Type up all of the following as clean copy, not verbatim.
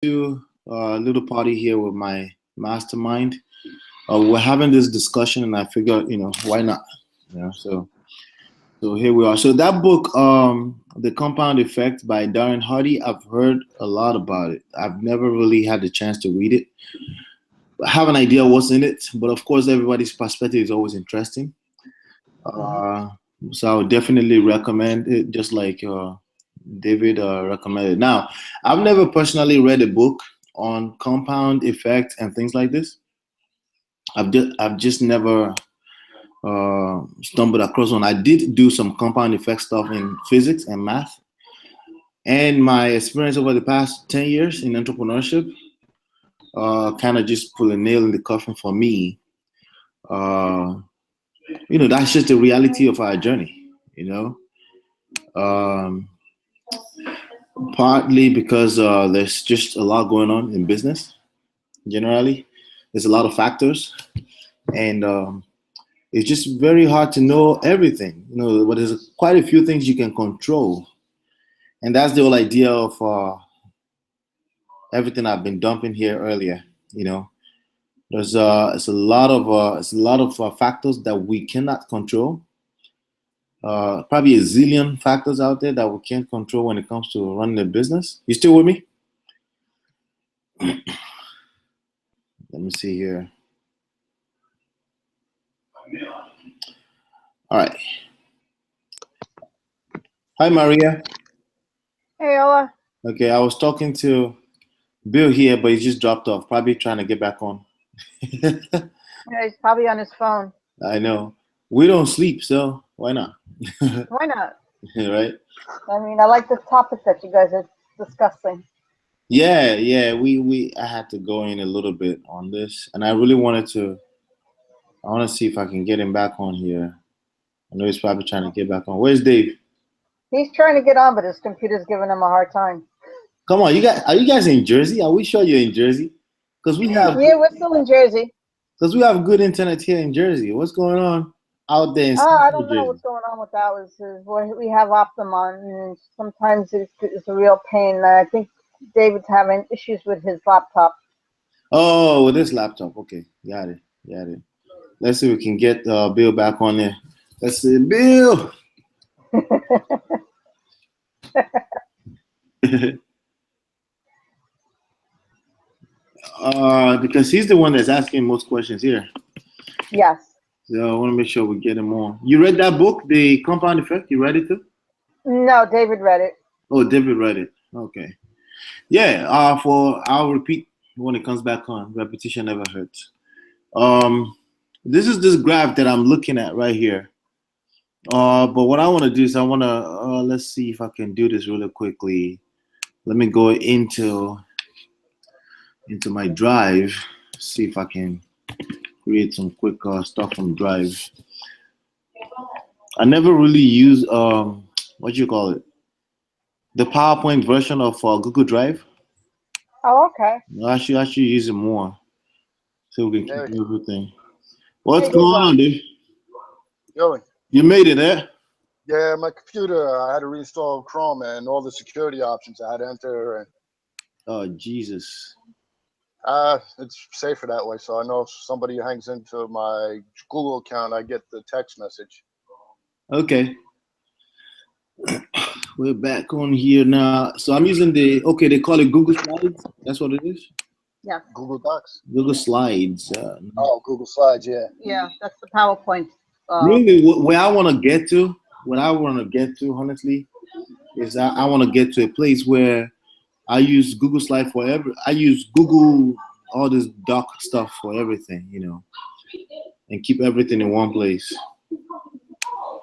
To a little party here with my mastermind. We're having this discussion, and I figured, why not? So here we are. So that book, The Compound Effect by Darren Hardy, I've heard a lot about it. I've never really had the chance to read it. I have an idea what's in it, but of course, everybody's perspective is always interesting. So I would definitely recommend it, just like David recommended. Now, I've never personally read a book on compound effect and things like this. I've just never stumbled across one. I did do some compound effect stuff in physics and math, and my experience over the past 10 years in entrepreneurship kind of just put a nail in the coffin for me. That's just the reality of our journey. Partly because there's just a lot going on in business generally. There's a lot of factors, and it's just very hard to know everything. But there's quite a few things you can control, and that's the whole idea of everything I've been dumping here earlier. There's it's a lot of factors that we cannot control. Probably a zillion factors out there that we can't control when it comes to running a business. You still with me? Let me see here. All right. Hi, Maria. Hey, Ola. Okay, I was talking to Bill here, but he just dropped off. Probably trying to get back on. Yeah, he's probably on his phone. I know. We don't sleep, so why not? Why not? Right? I mean, I like the topic that you guys are discussing. Yeah. I had to go in a little bit on this, and I really wanted to. I want to see if I can get him back on here. I know he's probably trying to get back on. Where's Dave? He's trying to get on, but his computer's giving him a hard time. Come on, are you guys in Jersey? Are we sure you're in Jersey? Because Yeah, we're still in Jersey. Because we have good internet here in Jersey. What's going on out there in I don't know Jersey? what's going on with ours. We have Optimum, and sometimes it's a real pain. I think David's having issues with his laptop. Oh, with this laptop. Okay, got it. Let's see if we can get Bill back on there. Let's see, Bill. Because he's the one that's asking most questions here. Yes. So I want to make sure we get him on. You read that book, The Compound Effect? You read it too? No, David read it. Oh, David read it. Okay. Yeah. I'll repeat when it comes back on. Repetition never hurts. This is this graph that I'm looking at right here. But what I want to do is let's see if I can do this really quickly. Let me go into my drive, see if I can create some quick stuff from drive. I never really use what do you call it? The PowerPoint version of Google Drive. Oh, okay. I should use it more so we can keep everything. What's going on, dude? Yo. You made it, eh? Yeah, my computer, I had to reinstall Chrome and all the security options I had to enter. And oh, Jesus. It's safer that way. So I know if somebody hangs into my Google account, I get the text message. Okay. We're back on here now. So I'm using they call it Google Slides. That's what it is? Yeah. Google Docs. Google Slides. Google Slides, yeah. Yeah, that's the PowerPoint. Really, where I want to get to, honestly, is I want to get to a place where I use Google Slide I use Google, all this doc stuff for everything, and keep everything in one place.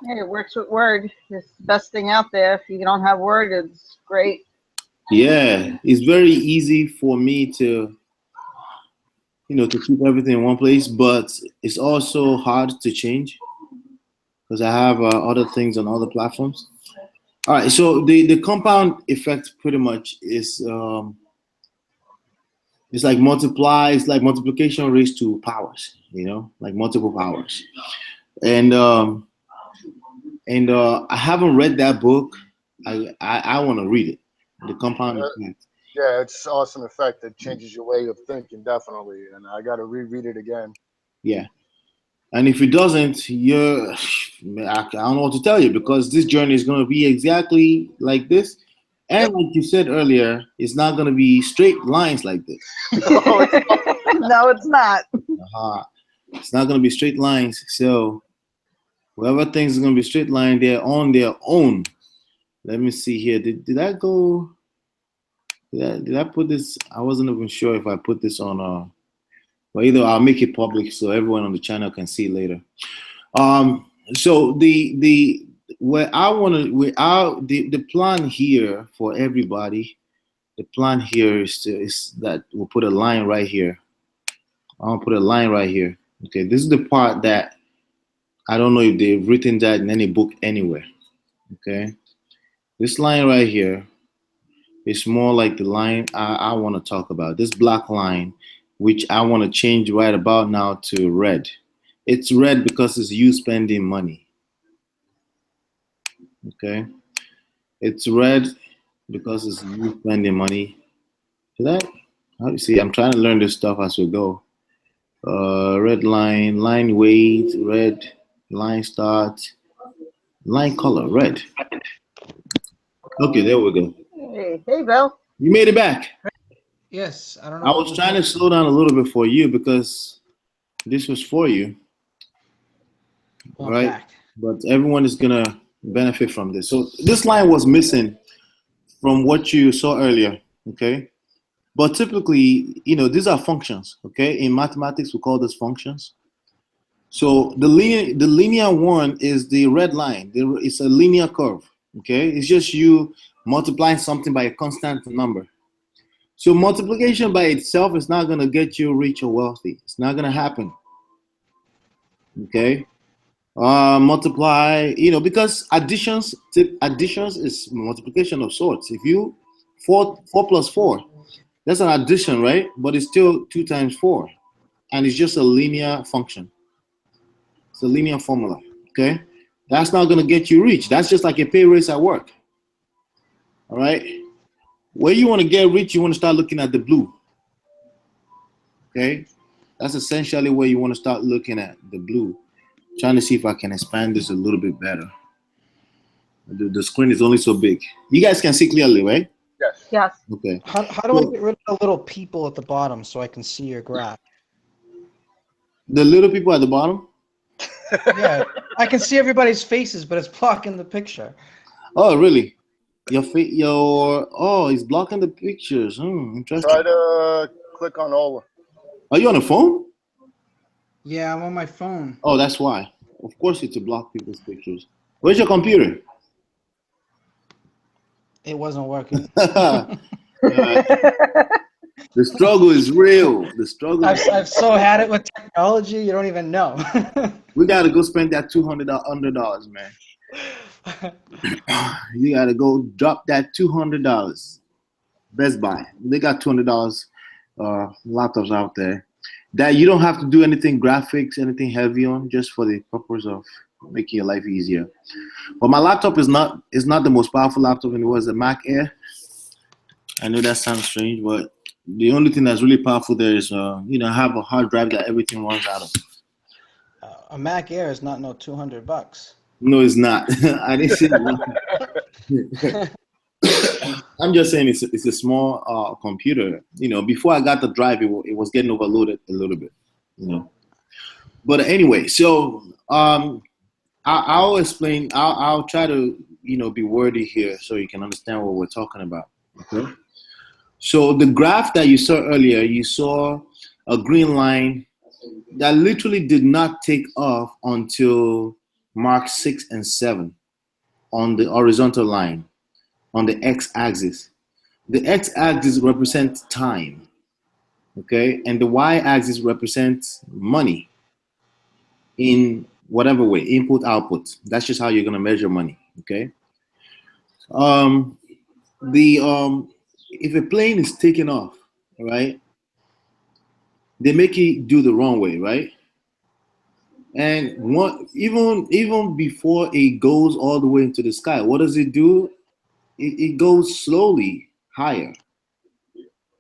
Hey, it works with Word. It's the best thing out there. If you don't have Word, it's great. Yeah, it's very easy for me to, to keep everything in one place, but it's also hard to change because I have other things on other platforms. All right, so the compound effect pretty much is it's like multiplication raised to powers, like multiple powers. And I haven't read that book. I want to read it, The Compound Effect. Yeah, it's awesome effect. It changes your way of thinking, definitely. And I got to reread it again. Yeah. And if it doesn't, I don't know what to tell you, because this journey is going to be exactly like this. And like you said earlier, it's not going to be straight lines like this. No, it's not. It's not going to be straight lines. So whoever thinks it's going to be straight line, they're on their own. Let me see here. Did I go? Did I put this? I wasn't even sure if I put this on. But either I'll make it public so everyone on the channel can see later. So the plan here for everybody, the plan here is that we'll put a line right here. I'll put a line right here. Okay, this is the part that I don't know if they've written that in any book anywhere. Okay, this line right here is more like the line I want to talk about. This black line, which I want to change right about now to red. It's red because it's you spending money. Okay, it's red because it's you spending money. How do you see? I'm trying to learn this stuff as we go. Red line, line weight, red, line start, line color, red. Okay, there we go. Hey, Bill. You made it back. Yes, I don't know. I was trying to slow down a little bit for you because this was for you, right? Back. But everyone is gonna benefit from this. So this line was missing from what you saw earlier, okay? But typically, these are functions, okay? In mathematics, we call this functions. So the linear one is the red line. It's a linear curve, okay? It's just you multiplying something by a constant number. So multiplication by itself is not going to get you rich or wealthy. It's not going to happen, okay? Multiply, because additions is multiplication of sorts. If you 4 plus 4, that's an addition, right? But it's still 2 times 4, and it's just a linear function. It's a linear formula, okay? That's not going to get you rich. That's just like a pay raise at work, all right? Where you want to get rich, you want to start looking at the blue, okay? That's essentially where you want to start looking at the blue. Trying to see if I can expand this a little bit better. The screen is only so big. You guys can see clearly, right? Yes. Yes. Okay. How do I get rid of the little people at the bottom so I can see your graph? The little people at the bottom? Yeah, I can see everybody's faces, but it's blocking the picture. Oh, really? It's blocking the pictures. Interesting. Try to click on all. Are you on a phone? Yeah, I'm on my phone. Oh, that's why. Of course it's to block people's pictures. Where's your computer? It wasn't working. The struggle is real. The struggle. I've so had it with technology, you don't even know. We gotta go spend that $200, man. You gotta go drop that $200. Best Buy. They got $200 laptops out there that you don't have to do anything graphics, anything heavy on, just for the purpose of making your life easier. But my laptop is not the most powerful laptop in the world. It's a Mac Air. I know that sounds strange, but the only thing that's really powerful there is I have a hard drive that everything runs out of. A Mac Air is not no $200. No, it's not. I didn't say that. I'm just saying it's a small computer. Before I got the drive, it was getting overloaded a little bit. But anyway, so I'll explain. I'll try to be wordy here so you can understand what we're talking about. Okay. So the graph that you saw earlier, you saw a green line that literally did not take off until Mark 6 and 7 on the horizontal line, on the x-axis. The x-axis represents time, okay? And the y-axis represents money in whatever way, input, output. That's just how you're gonna measure money, okay? If a plane is taking off, right, they make it do the wrong way, right? And even before it goes all the way into the sky, what does it do? It goes slowly higher,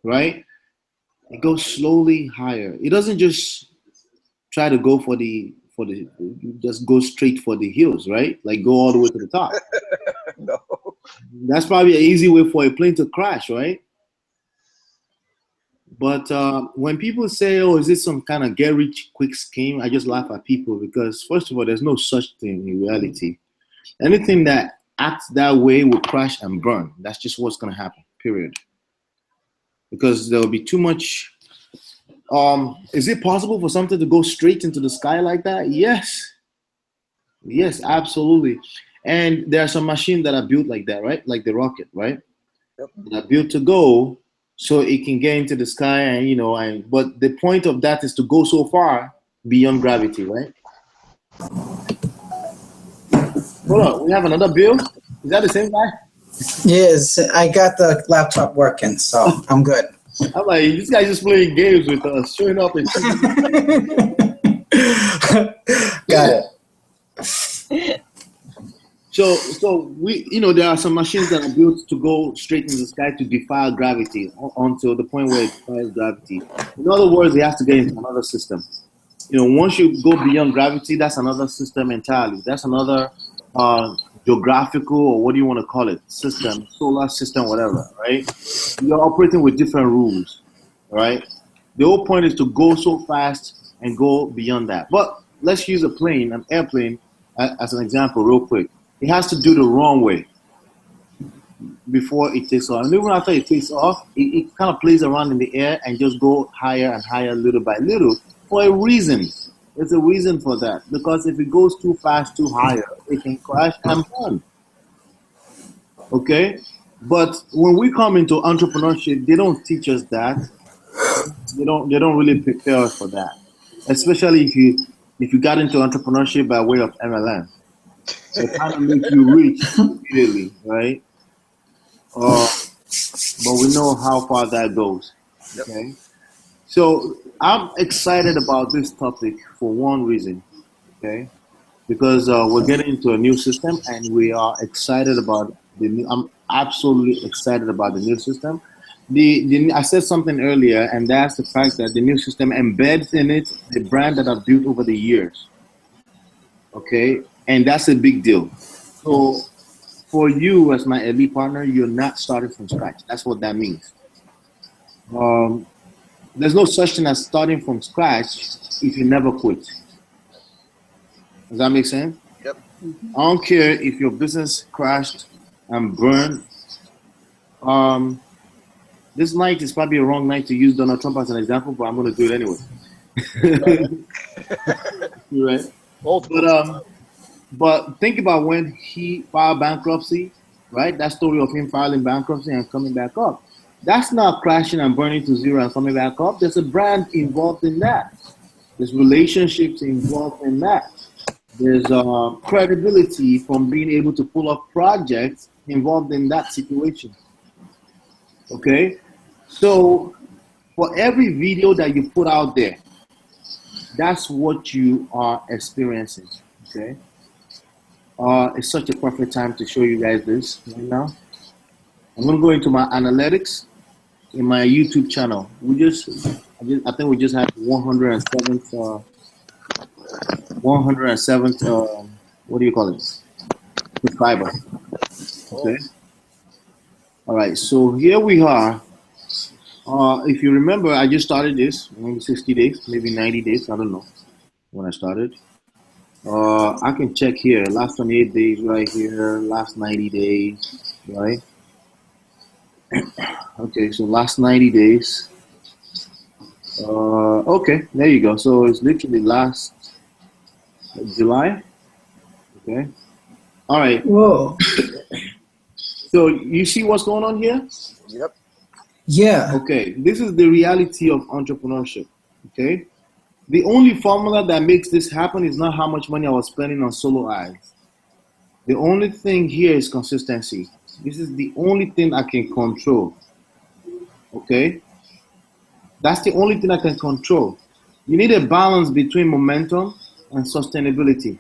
right? It goes slowly higher. It doesn't just try to go for the just go straight for the hills, right? Like go all the way to the top. No. That's probably an easy way for a plane to crash, right? But when people say, "Oh, is this some kind of get rich quick scheme?" I just laugh at people because, first of all, there's no such thing in reality. Anything that acts that way will crash and burn. That's just what's going to happen. Period. Because there will be too much. Is it possible for something to go straight into the sky like that? Yes. Yes, absolutely. And there are some machines that are built like that, right? Like the rocket, right? Yep. That are built to go so it can get into the sky, and but the point of that is to go so far beyond gravity, right? Hold on, we have another bill. Is that the same guy? Yes, I got the laptop working, so I'm good. I'm like, this guy's just playing games with us, showing up and Got it. So we, there are some machines that are built to go straight in the sky to defy gravity until the point where it defies gravity. In other words, it has to get into another system. Once you go beyond gravity, that's another system entirely. That's another geographical, or what do you want to call it, system, solar system, whatever, right? You're operating with different rules, right? The whole point is to go so fast and go beyond that. But let's use an airplane, as an example real quick. It has to do the wrong way before it takes off. And even after it takes off, it kind of plays around in the air and just go higher and higher little by little for a reason. There's a reason for that. Because if it goes too fast, too higher, it can crash and burn. Okay? But when we come into entrepreneurship, they don't teach us that. They don't really prepare us for that. Especially if you got into entrepreneurship by way of MLM. They kind of make you rich immediately, right? But we know how far that goes. Okay? So I'm excited about this topic for one reason, okay? Because we're getting into a new system, and we are excited about the new. I'm absolutely excited about the new system. I said something earlier, and that's the fact that the new system embeds in it the brand that I've built over the years. Okay, and that's a big deal. So for you as my elite partner, you're not starting from scratch. That's what that means. There's no such thing as starting from scratch if you never quit. Does that make sense? Yep. I don't care if your business crashed and burned. This night is probably a wrong night to use Donald Trump as an example, but I'm going to do it anyway. Right? But think about when he filed bankruptcy, right? That story of him filing bankruptcy and coming back up. That's not crashing and burning to zero and coming back up. There's a brand involved in that. There's relationships involved in that. There's credibility from being able to pull off projects involved in that situation. Okay? So for every video that you put out there, that's what you are experiencing. Okay? It's such a perfect time to show you guys this right now. I'm going to go into my analytics in my YouTube channel. I think we just had 107th, what do you call it? Subscriber. Okay. All right. So here we are. If you remember, I just started this maybe 60 days, maybe 90 days. I don't know when I started. I can check here. Last 28 days right here. Last 90 days, right? Okay, so last 90 days. Okay, there you go. So it's literally last July. Okay. All right. Whoa. So you see what's going on here? Yep. Yeah. Okay, this is the reality of entrepreneurship. Okay. The only formula that makes this happen is not how much money I was spending on solo ads. The only thing here is consistency. This is the only thing I can control. Okay? That's the only thing I can control. You need a balance between momentum and sustainability.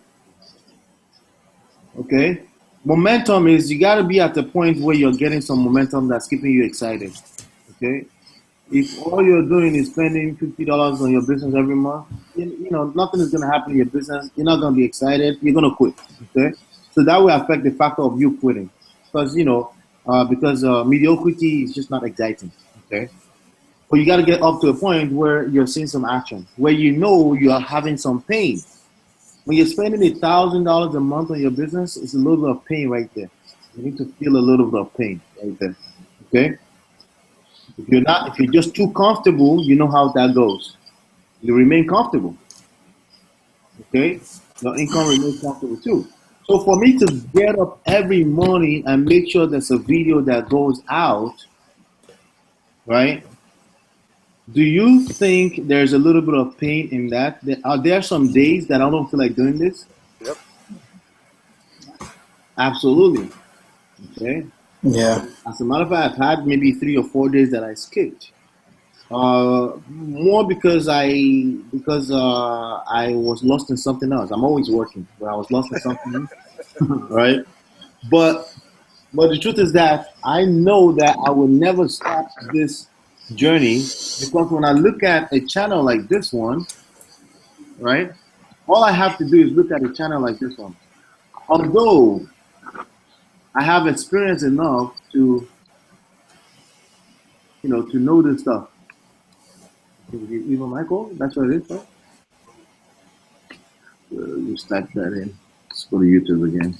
Okay? Momentum is you got to be at the point where you're getting some momentum that's keeping you excited. Okay? if all you're doing is spending $50 on your business every month, you know, nothing is going to happen in your business. You're not going to be excited. You're going to quit. Okay, so that will affect the factor of you quitting, because you know, because mediocrity is just not exciting. Okay, but you got to get up to a point where you're seeing some action, where you know you are having some pain. When you're spending $1,000 a month on your business, it's a little bit of pain right there. You need to feel a little bit of pain right there. Okay. If you're just too comfortable, you know how that goes. You remain comfortable. Okay? Your income remains comfortable too. So for me to get up every morning and make sure there's a video that goes out, right? Do you think there's a little bit of pain in that? Are there some days that I don't feel like doing this? Yep. Absolutely. Okay? Yeah. As a matter of fact, I've had maybe 3 or 4 days that I skipped. More because I was lost in something else. I'm always working, but I was lost in something else, right? But the truth is that I know that I will never stop this journey, because when I look at a channel like this one, right? All I have to do is look at a channel like this one. Although I have experience enough to, you know, to know this stuff. Even Michael, that's what it is, right? Just type that in. Let's go to YouTube again.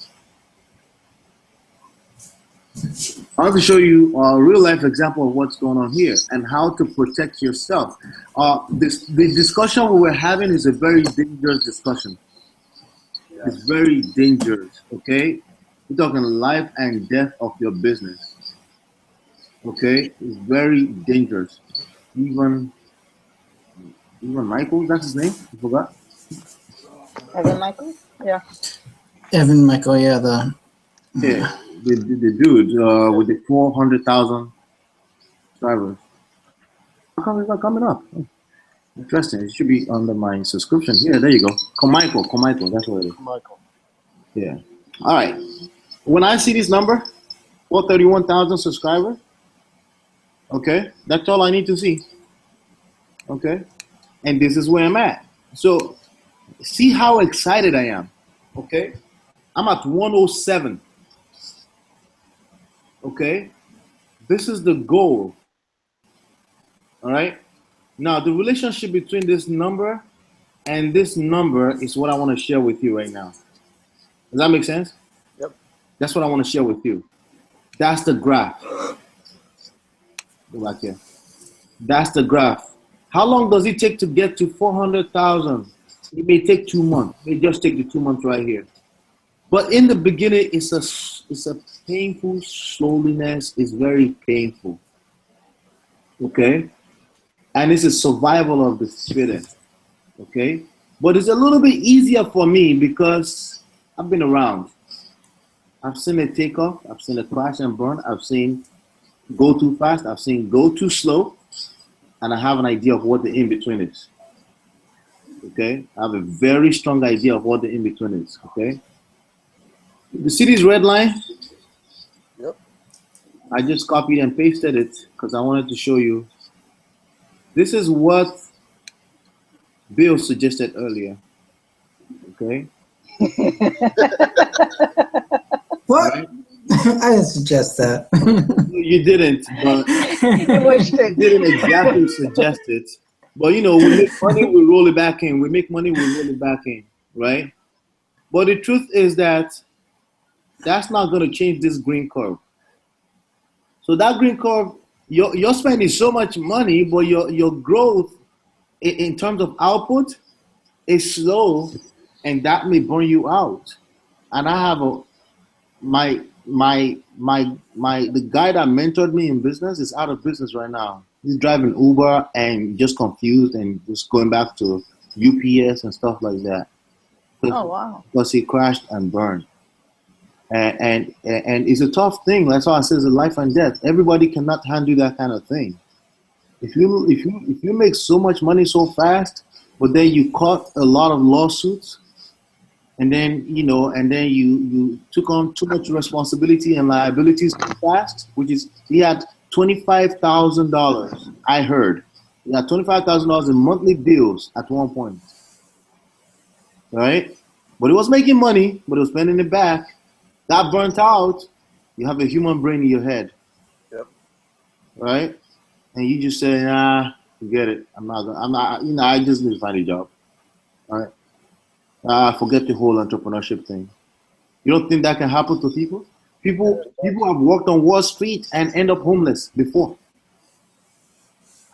I want to show you a real life example of what's going on here and how to protect yourself. The discussion we're having is a very dangerous discussion. It's very dangerous, okay? We're talking life and death of your business. Okay? It's very dangerous. Even Michael, that's his name? I forgot. Evan Michael? Yeah. Evan Michael, yeah, Yeah, the dude with the 400,000 subscribers. How come it's not coming up? Oh, interesting. It should be under my subscription. Yeah, there you go. Michael, that's what it is. Michael. Yeah. All right. When I see this number, 431,000 subscribers, okay, that's all I need to see. Okay, and this is where I'm at. So, see how excited I am. Okay, I'm at 107. Okay, this is the goal. All right. Now, the relationship between this number and this number is what I want to share with you right now. Does that make sense? Yep. That's what I want to share with you. That's the graph. Go back here. That's the graph. How long does it take to get to 400,000? It may take 2 months. It may just take the 2 months right here. But in the beginning, it's a painful slowness. It's very painful. Okay? And it's a survival of the fittest. Okay? But it's a little bit easier for me because I've been around. I've seen it take off. I've seen it crash and burn. I've seen go too fast. I've seen go too slow. And I have an idea of what the in-between is. Okay? I have a very strong idea of what the in-between is. Okay? You see this red line? Yep. I just copied and pasted it because I wanted to show you. This is what Bill suggested earlier. Okay? What? Right? I didn't suggest that. You didn't, but I wished it. didn't exactly suggest it. But you know, we make money, we roll it back in. We make money, we roll it back in, right? But the truth is that that's not going to change this green curve. So that green curve, you're spending so much money, but your growth in terms of output is slow, and that may burn you out. And I have the guy that mentored me in business is out of business right now. He's driving Uber and just confused and just going back to UPS and stuff like that. Oh, wow. Because he crashed and burned. And it's a tough thing. That's why I say it's a life and death. Everybody cannot handle that kind of thing. If you make so much money so fast, but then you caught a lot of lawsuits, and then you took on too much responsibility and liabilities too fast, which is he had $25,000. I heard. He got $25,000 in monthly bills at one point. Right? But he was making money, but he was spending it back. Got burnt out. You have a human brain in your head. Yep. Right? And you just say, nah, forget it. I'm not, I just need to find a job. All right? Forget the whole entrepreneurship thing. You don't think that can happen to people? People have worked on Wall Street and end up homeless before.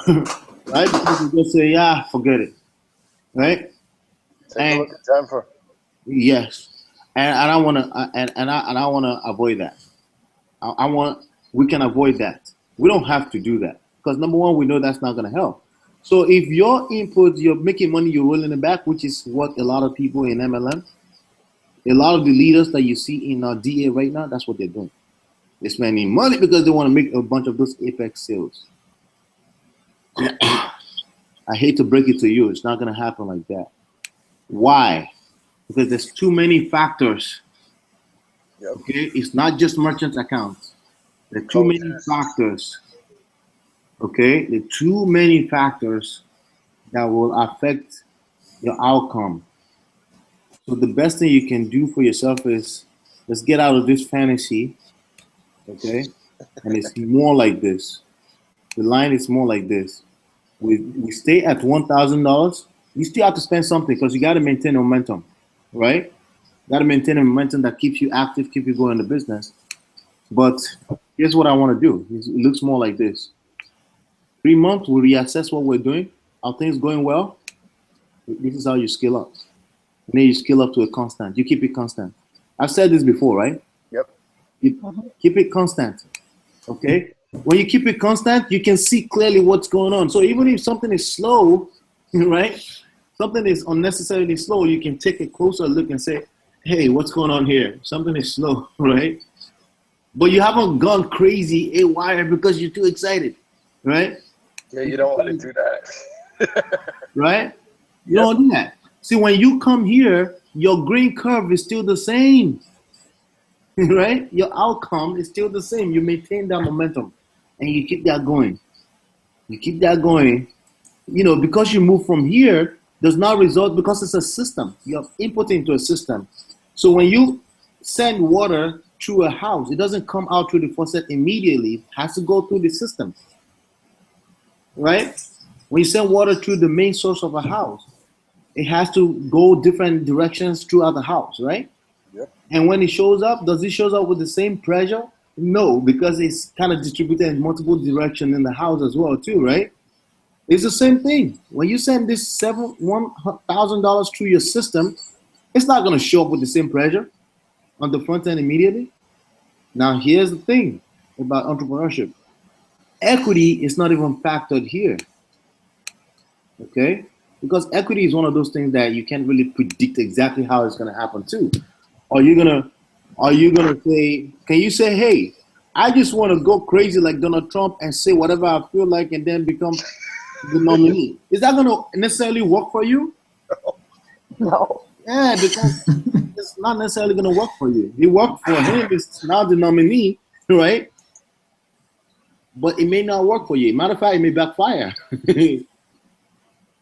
Right? Because you just say, yeah, forget it. Right? Take a look at Denver. Yes. And I wanna avoid that. We can avoid that. We don't have to do that. Because number one, we know that's not gonna help. So if your input, you're making money, you're rolling it back, which is what a lot of people in MLM, a lot of the leaders that you see in DA right now, that's what they're doing. They're spending money because they want to make a bunch of those Apex sales. I hate to break it to you, it's not going to happen like that. Why? Because there's too many factors. Yep. Okay, it's not just merchant accounts. There are too many factors. Okay, there are too many factors that will affect your outcome. So the best thing you can do for yourself is let's get out of this fantasy, okay? And it's more like this. The line is more like this. We stay at $1,000. You still have to spend something because you got to maintain momentum, right? You got to maintain a momentum that keeps you active, keep you going in the business. But here's what I want to do. It looks more like this. 3 months, we reassess what we're doing. Are things going well? This is how you scale up. And then you scale up to a constant. You keep it constant. I've said this before, right? Yep. You keep it constant. Okay? When you keep it constant, you can see clearly what's going on. So even if something is slow, right? Something is unnecessarily slow, you can take a closer look and say, hey, what's going on here? Something is slow, right? But you haven't gone crazy haywire because you're too excited, right? Yeah, you don't want to do that. Right? You don't do that. See, when you come here, your green curve is still the same, right? Your outcome is still the same. You maintain that momentum and you keep that going. You keep that going. You know, because you move from here does not result because it's a system. You're inputting into a system. So when you send water through a house, it doesn't come out through the faucet immediately. It has to go through the system, right? When you send water through the main source of a house, it has to go different directions throughout the house, right? Yep. And when it shows up, does it show up with the same pressure? No, because it's kind of distributed in multiple directions in the house as well too, right? It's the same thing. When you send this $1,000 through your system, it's not going to show up with the same pressure on the front end immediately. Now, here's the thing about entrepreneurship. Equity is not even factored here, okay? Because equity is one of those things that you can't really predict exactly how it's going to happen too. Are you gonna say, can you say, hey, I just want to go crazy like Donald Trump and say whatever I feel like and then become the nominee? Is that going to necessarily work for you? No. Yeah, because it's not necessarily going to work for you. It worked for him. It's now the nominee, right? But it may not work for you. Matter of fact, it may backfire.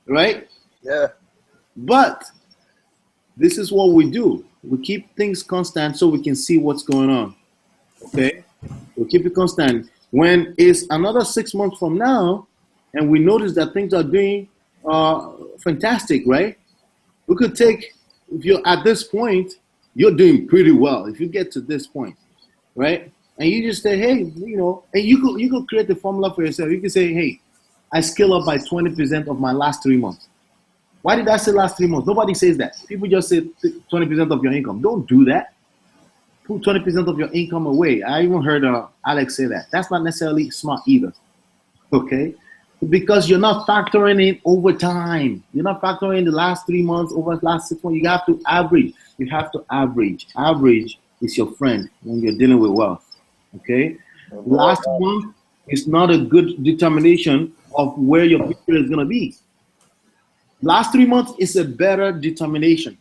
Right? Yeah. But this is what we do. We keep things constant so we can see what's going on. Okay? We keep it constant. When it's another 6 months from now, and we notice that things are doing fantastic, right? We could take, if you're at this point, you're doing pretty well. If you get to this point, right? And you just say, hey, you know, and you could create the formula for yourself. You can say, hey, I scale up by 20% of my last 3 months. Why did I say last 3 months? Nobody says that. People just say 20% of your income. Don't do that. Put 20% of your income away. I even heard Alex say that. That's not necessarily smart either. Okay? Because you're not factoring in over time. You're not factoring in the last 3 months over the last 6 months. You have to average. You have to average. Average is your friend when you're dealing with wealth. Okay? Last month is not a good determination of where your future is going to be. Last 3 months is a better determination.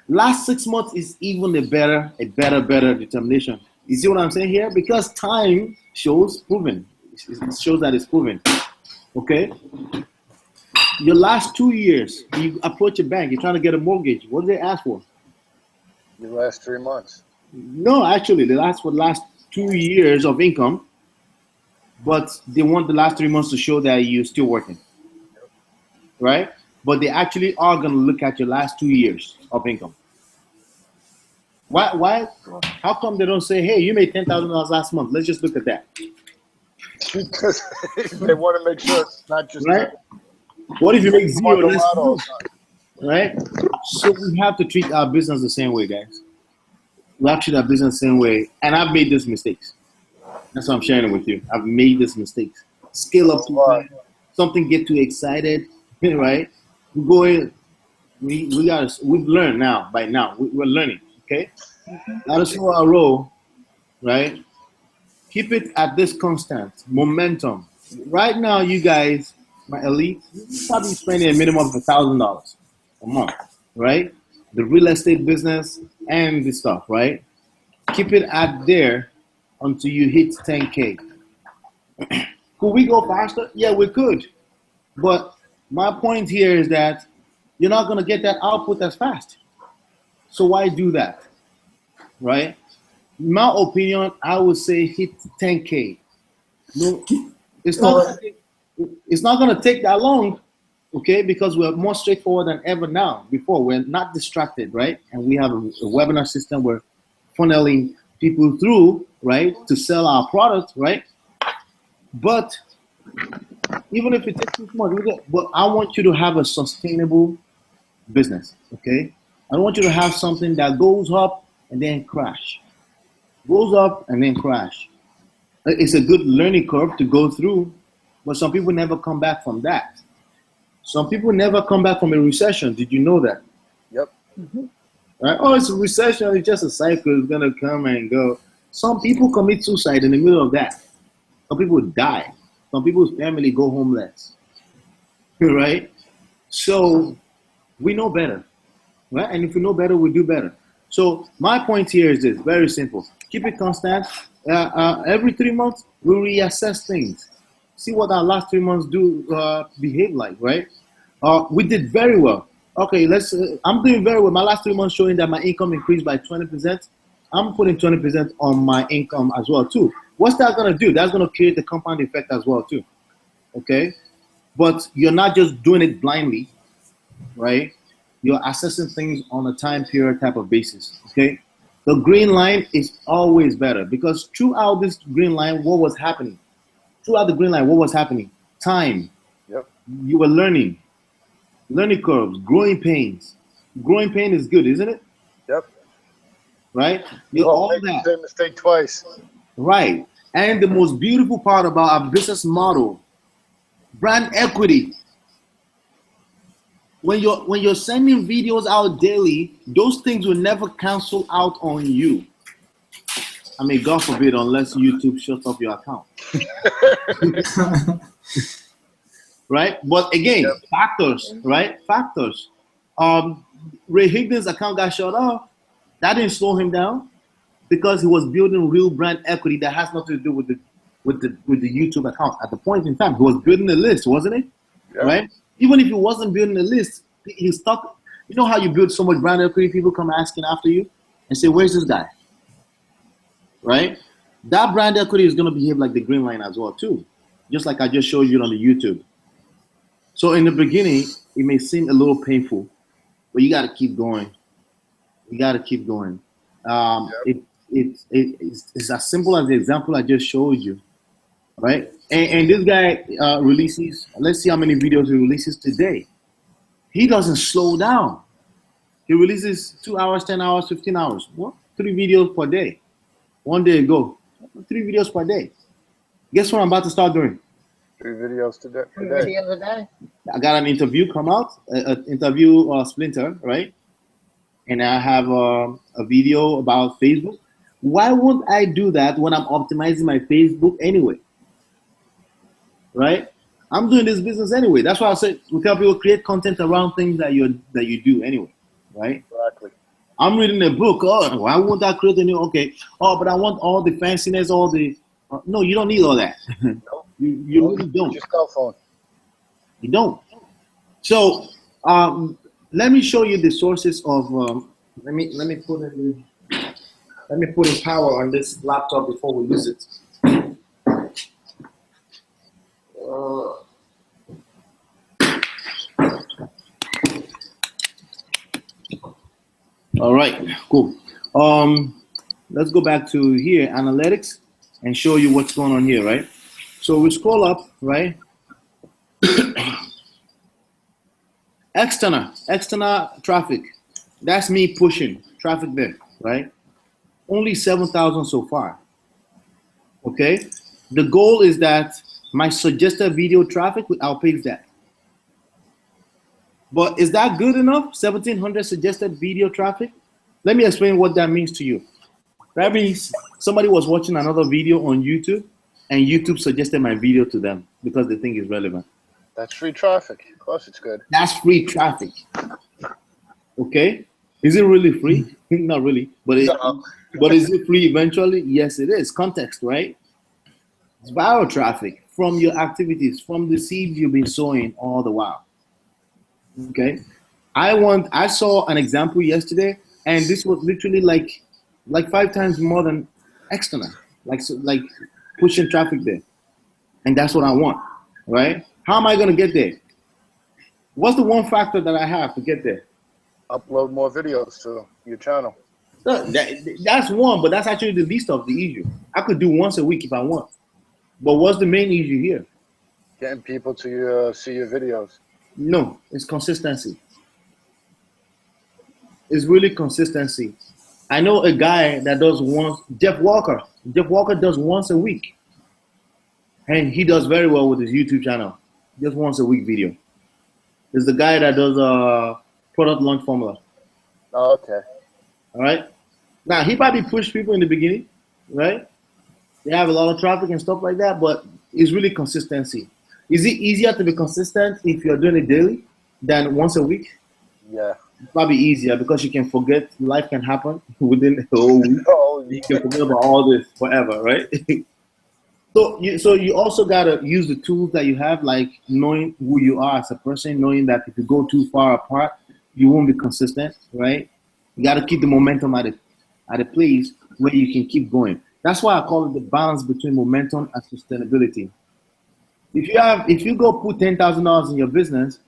Last 6 months is even a better determination. You see what I'm saying here? Because time shows proven. It shows that it's proven. Okay? Your last 2 years, you approach a bank, you're trying to get a mortgage. What do they ask for? The last 3 months. No, actually, they ask for the last 2 years of income, but they want the last 3 months to show that you're still working. Right? But they actually are going to look at your last 2 years of income. Why? How come they don't say, hey, you made $10,000 last month? Let's just look at that. Because they want to make sure it's not just right. What if you make zero? Right? So we have to treat our business the same way, guys. We have to treat our business the same way. And I've made these mistakes. That's why I'm sharing it with you. I've made these mistakes. Scale up too high. Something get too excited, right? We go in. We've learned now. By now, we're learning. Okay. That is for our role, right? Keep it at this constant momentum. Right now, you guys, my elite, you're probably spending a minimum of $1,000 a month, right? The real estate business and this stuff, right? Keep it at there until you hit 10K. Could we go faster? Yeah, we could. But my point here is that you're not going to get that output as fast. So why do that, right? In my opinion, I would say hit 10K. No, it's not going to take that long, okay? Because we're more straightforward than ever now. Before, we're not distracted, right? And we have a webinar system where funneling people through, right, to sell our product, right? But even if it takes too much, but I want you to have a sustainable business, okay? I don't want you to have something that goes up and then crash. Goes up and then crash. It's a good learning curve to go through, but some people never come back from that. Some people never come back from a recession. Did you know that? Yep. Mm-hmm. Right? Oh, it's a recession. It's just a cycle. It's going to come and go. Some people commit suicide in the middle of that. Some people die. Some people's family go homeless. Right? So we know better. Right? And if we know better, we do better. So my point here is this, very simple. Keep it constant. Every 3 months, we reassess things. See what our last 3 months behave like, right? We did very well. Okay, I'm doing very well. My last 3 months showing that my income increased by 20%. I'm putting 20% on my income as well too. What's that gonna do? That's gonna create the compound effect as well too, okay? But you're not just doing it blindly, right? You're assessing things on a time period type of basis, okay? The green line is always better because throughout this green line, what was happening? Throughout the green line, what was happening? Time. Yep. You were learning. Learning curves, growing pains. Growing pain is good, isn't it? Yep. Right? You're all make that. the same mistake twice. Right. And the most beautiful part about our business model, brand equity. When you're sending videos out daily, those things will never cancel out on you. I mean, God forbid, unless YouTube shuts off your account. Right? But again, yep. Factors, right? Factors. Ray Higgins' account got shut off. That didn't slow him down because he was building real brand equity that has nothing to do with the YouTube account. At the point in time, he was building a list, wasn't it? Yep. Right? Even if he wasn't building a list, he's stuck. You know how you build so much brand equity, people come asking after you and say, where's this guy? Right? That brand equity is going to behave like the green line as well too. Just like I just showed you on the YouTube. So in the beginning, it may seem a little painful, but you got to keep going. You got to keep going. Yep. It's as simple as the example I just showed you. Right? And this guy releases, let's see how many videos he releases today. He doesn't slow down. He releases 2 hours, 10 hours, 15 hours. What? 3 videos per day. 1 day ago, 3 videos per day. Guess what I'm about to start doing? 3 videos today. 3 videos a day. I got an interview come out, an interview Splinter, right? And I have a video about Facebook. Why won't I do that when I'm optimizing my Facebook anyway? Right? I'm doing this business anyway. That's why I say we tell people create content around things that you do anyway, right? Exactly. I'm reading a book. Oh, why won't I create a new? Okay. Oh, but I want all the fanciness, all the. No, you don't need all that. You really don't. Your cell phone. You don't. So let me show you the sources of. Let me put in. Let me put in power on this laptop before we lose it. All right, cool. Let's go back to here, analytics, and show you what's going on here, right? So we scroll up, right? External traffic. That's me pushing traffic there, right? Only 7,000 so far. Okay. The goal is that my suggested video traffic will outpace that. But is that good enough? 1,700 suggested video traffic? Let me explain what that means to you. That means somebody was watching another video on YouTube and YouTube suggested my video to them because they think it's relevant. That's free traffic. Of course it's good. That's free traffic. Okay? Is it really free? Not really. But is it free eventually? Yes, it is. Context, right? It's viral traffic from your activities, from the seeds you've been sowing all the while. Okay? I saw an example yesterday, and this was literally like 5 times more than external, like pushing traffic there. And that's what I want, right? How am I going to get there? What's the one factor that I have to get there? Upload more videos to your channel. That's one, but that's actually the least of the issue. I could do once a week if I want. But what's the main issue here? Getting people to see your videos. No, it's consistency. It's really consistency. I know a guy that does once, Jeff Walker. Jeff Walker does once a week. And he does very well with his YouTube channel. Just once a week video. There's the guy that does product launch formula. Oh, okay. All right. Now, he probably pushed people in the beginning, right? They have a lot of traffic and stuff like that, but it's really consistency. Is it easier to be consistent if you're doing it daily than once a week? Yeah. It's probably easier because you can forget. Life can happen within the whole week. Oh, You can forget about all this forever, right? So you also gotta use the tools that you have, like knowing who you are as a person, knowing that if you go too far apart, you won't be consistent, right? You gotta keep the momentum at a place where you can keep going. That's why I call it the balance between momentum and sustainability. If you go put $10,000 in your business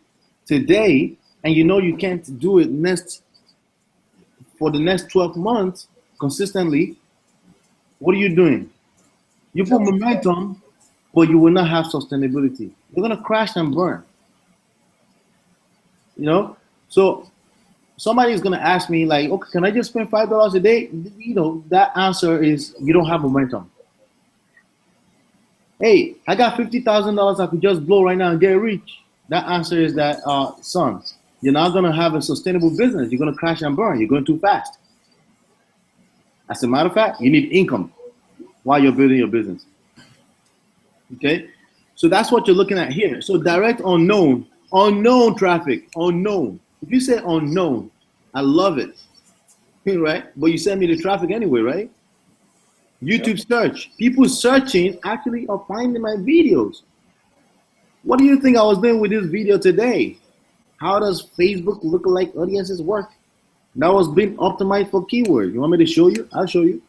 today, and you know you can't do it for the next 12 months consistently, what are you doing? You put momentum, but you will not have sustainability. You're gonna crash and burn. You know? So somebody is gonna ask me, like, okay, can I just spend $5 a day? You know, that answer is you don't have momentum. Hey, I got $50,000 I could just blow right now and get rich. That answer is that, son, you're not gonna have a sustainable business. You're gonna crash and burn. You're going too fast. As a matter of fact, you need income while you're building your business. Okay? So that's what you're looking at here. So direct unknown traffic, unknown. If you say unknown, I love it, right? But you send me the traffic anyway, right? YouTube search. People searching actually are finding my videos. What do you think I was doing with this video today? How does Facebook lookalike audiences work? That was being optimized for keywords. You want me to show you? I'll show you.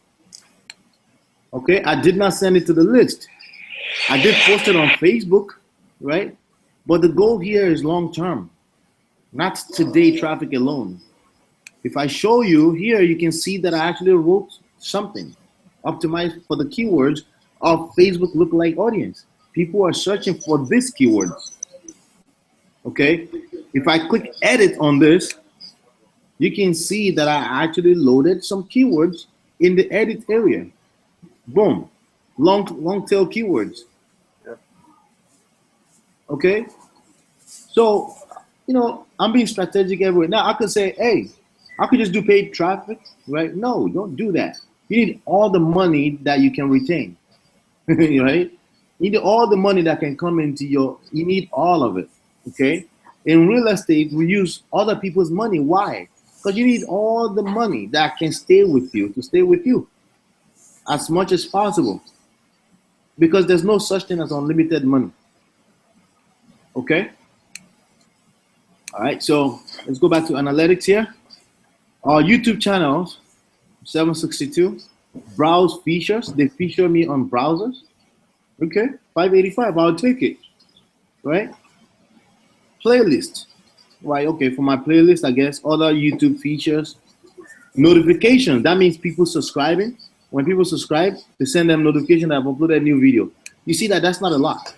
Okay, I did not send it to the list. I did post it on Facebook, right? But the goal here is long term, not today traffic alone. If I show you here, you can see that I actually wrote something optimized for the keywords of Facebook lookalike audience. People are searching for these keywords. Okay, if I click edit on this, you can see that I actually loaded some keywords in the edit area. Boom, long tail keywords. Okay, so you know I'm being strategic everywhere. Now I could say, hey, I could just do paid traffic, right? No, don't do that. You need all the money that you can retain, right? You need all the money that can come into you need all of it. Okay, in real estate we use other people's money. Why? Because you need all the money that can stay with you to stay with you as much as possible. Because there's no such thing as unlimited money. Okay? All right, so let's go back to analytics here. Our YouTube channels, 762. Browse features. They feature me on browsers. Okay, 585. I'll take it. Right? Playlist. Right, okay, for my playlist, I guess, other YouTube features. Notifications. That means people subscribing. When people subscribe, they send them notification that I've uploaded a new video. You see that that's not a lot.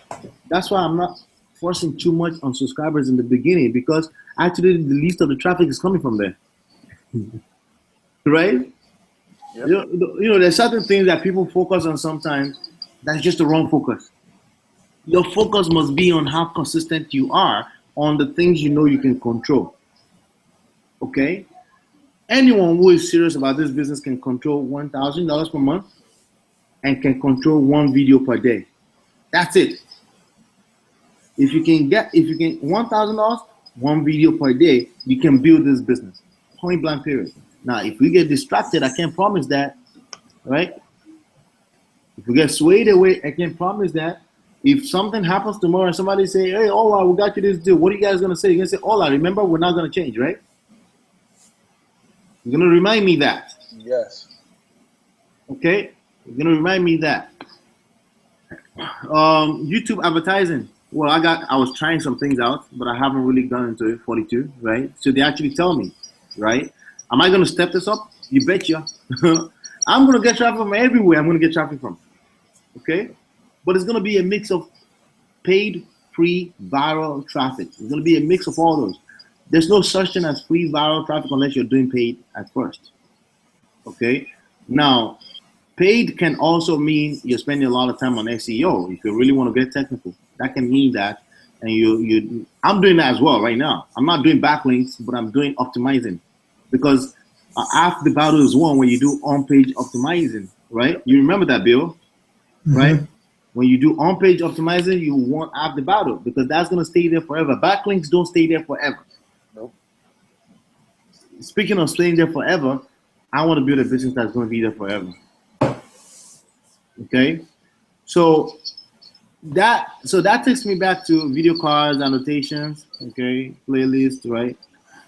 That's why I'm not forcing too much on subscribers in the beginning, because actually the least of the traffic is coming from there. Right? Yep. You know, there's certain things that people focus on sometimes that's just the wrong focus. Your focus must be on how consistent you are on the things you know you can control. Okay? Anyone who is serious about this business can control $1,000 per month and can control one video per day. That's it. If you can $1,000, one video per day, you can build this business. Point blank period. Now, if we get distracted, I can't promise that, right? If we get swayed away, I can't promise that. If something happens tomorrow and somebody say, hey, Ola, we got you this deal, what are you guys going to say? You're going to say, Ola, remember, we're not going to change, right? You're going to remind me that. Yes. Okay? You're going to remind me that. YouTube advertising. Well, I was trying some things out, but I haven't really gone into it, 42, right? So they actually tell me, right? Am I going to step this up? You betcha. I'm going to get traffic from everywhere I'm going to get traffic from. Okay? But it's going to be a mix of paid, free, viral traffic. It's going to be a mix of all those. There's no such thing as free viral traffic unless you're doing paid at first. Okay? Now, paid can also mean you're spending a lot of time on SEO. If you really want to get technical, that can mean that. And I'm doing that as well right now. I'm not doing backlinks, but I'm doing optimizing. Because half the battle is won when you do on-page optimizing, right? You remember that, Bill, right? Mm-hmm. When you do on-page optimizing, you want half the battle because that's going to stay there forever. Backlinks don't stay there forever. Nope. Speaking of staying there forever, I want to build a business that's going to be there forever. Okay? So that takes me back to video cards, annotations, okay, playlists, right?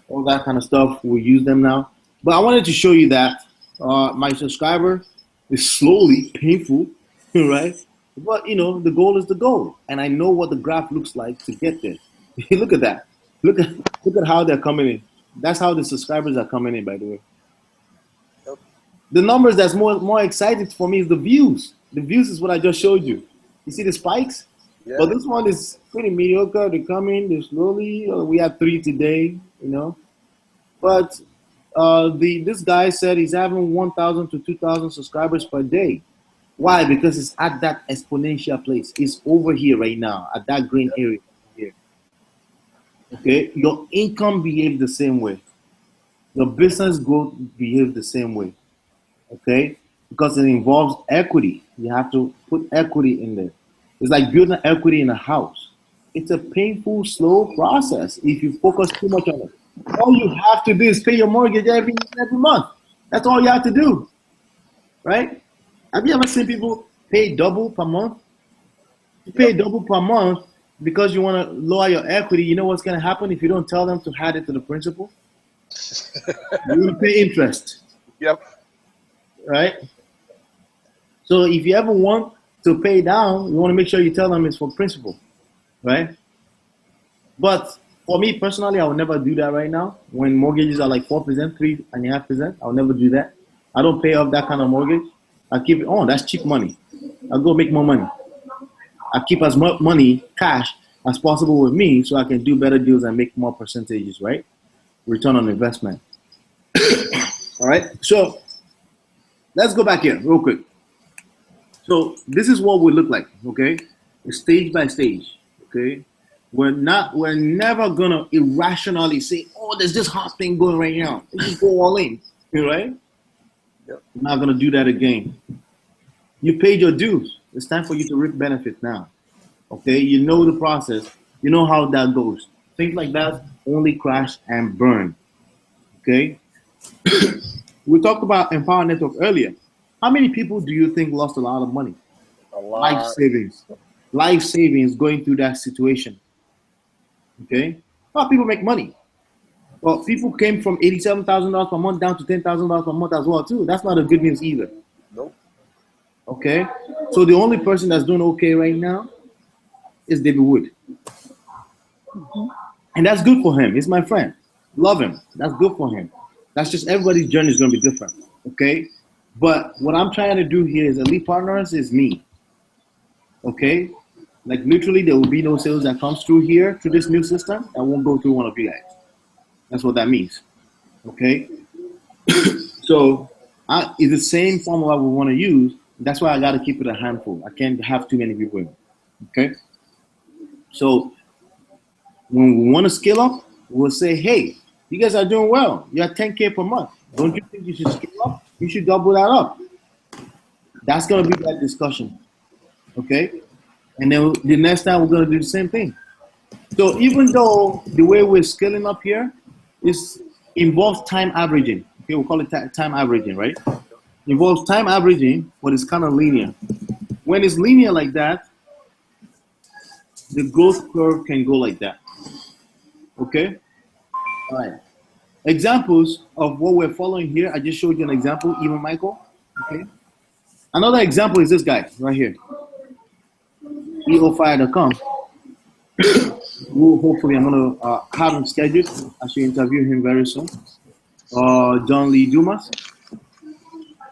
All that kind of stuff. We use them now. But I wanted to show you that my subscriber is slowly painful, right? But, you know, the goal is the goal. And I know what the graph looks like to get there. Look at that. Look at how they're coming in. That's how the subscribers are coming in, by the way. Yep. The numbers that's more exciting for me is the views. The views is what I just showed you. You see the spikes? Yeah. But this one is pretty mediocre. They come in, they're slowly. We had 3 today, you know. But this guy said he's having 1,000 to 2,000 subscribers per day. Why? Because it's at that exponential place. It's over here right now, at that green area here. Okay? Your income behaves the same way. Your business growth behaves the same way. Okay? Because it involves equity. You have to put equity in there. It's like building equity in a house. It's a painful, slow process if you focus too much on it. All you have to do is pay your mortgage every month. That's all you have to do. Right? Have you ever seen people pay double per month? You pay double per month because you want to lower your equity. You know what's going to happen if you don't tell them to add it to the principal? You will pay interest. Yep. Right? So if you ever want to pay down, you want to make sure you tell them it's for principal. Right? But for me personally, I would never do that right now. When mortgages are like 4%, 3.5%, I'll never do that. I don't pay off that kind of mortgage. I keep it on. That's cheap money. I'll go make more money. I keep as much money, cash, as possible with me so I can do better deals and make more percentages, right? Return on investment. All right? So let's go back here real quick. So this is what we look like, okay? Stage by stage, okay? We're never gonna irrationally say, oh, there's this hot thing going right now. Let's just go all in, right? Yep. I'm not gonna do that again. You paid your dues. It's time for you to reap benefits now. Okay, you know the process. You know how that goes. Things like that only crash and burn. Okay, We talked about Empower Network earlier. How many people do you think lost a lot of money? A lot. Life savings going through that situation. Okay, a lot of people make money. Well, people came from $87,000 per month down to $10,000 per month as well too. That's not a good news either. Nope. Okay, so the only person that's doing okay right now is David Wood, and that's good for him. He's my friend. Love him. That's good for him. That's just everybody's journey is going to be different. Okay, but what I'm trying to do here is Elite Partners is me. Okay, like literally there will be no sales that comes through here through this new system that won't go through one of you guys. That's what that means. Okay, so it's the same formula we want to use. That's why I got to keep it a handful. I can't have too many people in. Okay, so when we want to scale up, we'll say, hey, you guys are doing well. You're at 10K per month. Don't you think you should scale up? You should double that up. That's going to be that discussion. Okay? And then the next time we're going to do the same thing. So even though the way we're scaling up here involves time averaging. Okay, we'll call it time averaging, right? Involves time averaging, but it's kind of linear. When it's linear like that, the growth curve can go like that. Okay? All right. Examples of what we're following here. I just showed you an example, even Michael. Okay. Another example is this guy right here. EOFire.com. Hopefully, I'm gonna have him scheduled. I should interview him very soon. John Lee Dumas.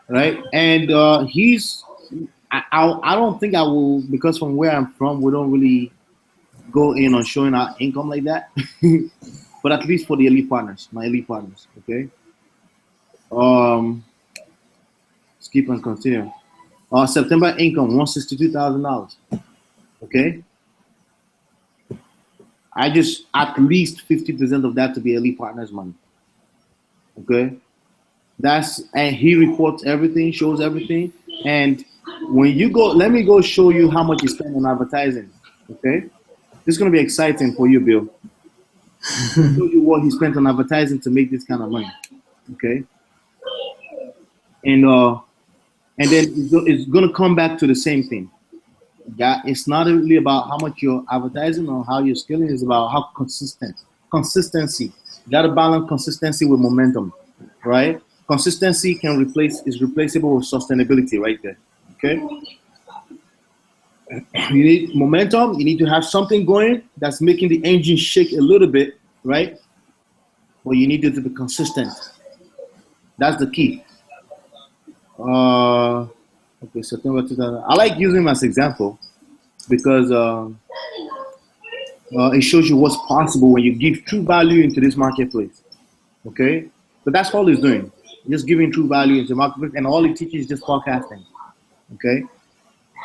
Right, and he's. I don't think I will, because from where I'm from, we don't really go in on showing our income like that. But at least for the elite partners, my elite partners, okay? Let's keep on continuing. September income, $162,000, okay? I just, at least 50% of that to be elite partners money, okay? And he reports everything, shows everything. And when you go, let me go show you how much you spend on advertising, okay? This is gonna be exciting for you, Bill. I'll show you what he spent on advertising to make this kind of money, okay? And then it's gonna come back to the same thing. Yeah, it's not really about how much you're advertising or how you're scaling. It's about how consistency. You gotta balance consistency with momentum, right? Consistency is replaceable with sustainability right there, okay? You need momentum. You need to have something going that's making the engine shake a little bit, right? But you need it to be consistent. That's the key. Okay, September 2000. I like using him as example because it shows you what's possible when you give true value into this marketplace. Okay, but that's all he's doing. Just giving true value into the marketplace, and all he teaches is just podcasting. Okay.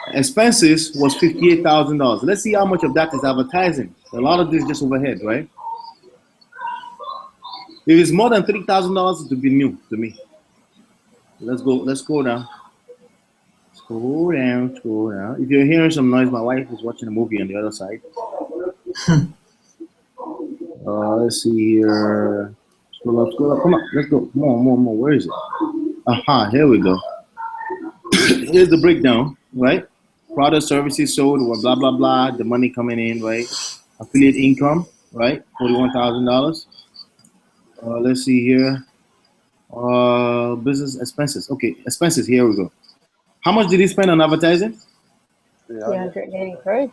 Expenses was $58,000. Let's see how much of that is advertising. A lot of this is just overhead, right? If it's more than $3,000, it would be new to me. Let's go down. Scroll down. If you're hearing some noise, my wife is watching a movie on the other side. Let's see here. Scroll up. Come on, let's go. More. Where is it? Aha, here we go. Here's the breakdown, right? Product, services sold, blah, blah, blah, the money coming in, right? Affiliate income, right? $41,000. Let's see here. Business expenses. Okay, expenses, here we go. How much did he spend on advertising? 383.